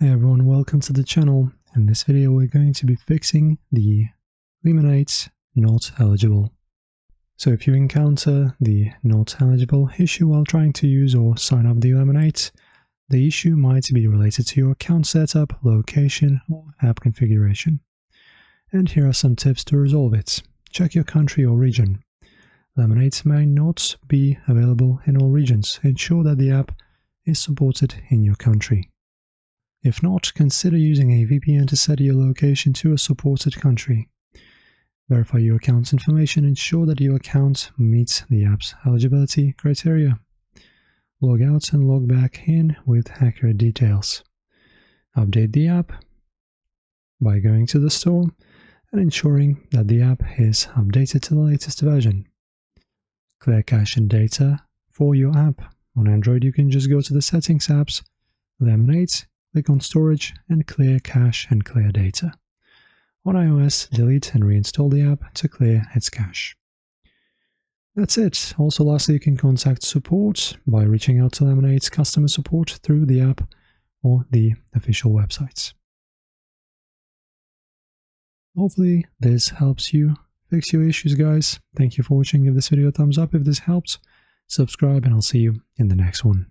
Hey everyone, welcome to the channel. In this video we're going to be fixing the Lemon8 not eligible. So if you encounter the not eligible issue while trying to use or sign up the Lemon8, the issue might be related to your account setup, location or app configuration. And here are some tips to resolve it. Check your country or region. Lemon8 may not be available in all regions. Ensure that the app is supported in your country. If not, consider using a VPN to set your location to a supported country. Verify your account's information. Ensure that your account meets the app's eligibility criteria. Log out and log back in with accurate details. Update the app by going to the store and ensuring that the app is updated to the latest version. Clear cache and data for your app. On Android, you can just go to the Settings apps, Lemon8, click on Storage and clear cache and clear data. On iOS, delete and reinstall the app to clear its cache. That's it. Also, lastly, you can contact support by reaching out to Lemon8's customer support through the app or the official websites. Hopefully, this helps you fix your issues, guys. Thank you for watching. Give this video a thumbs up if this helped. Subscribe, and I'll see you in the next one.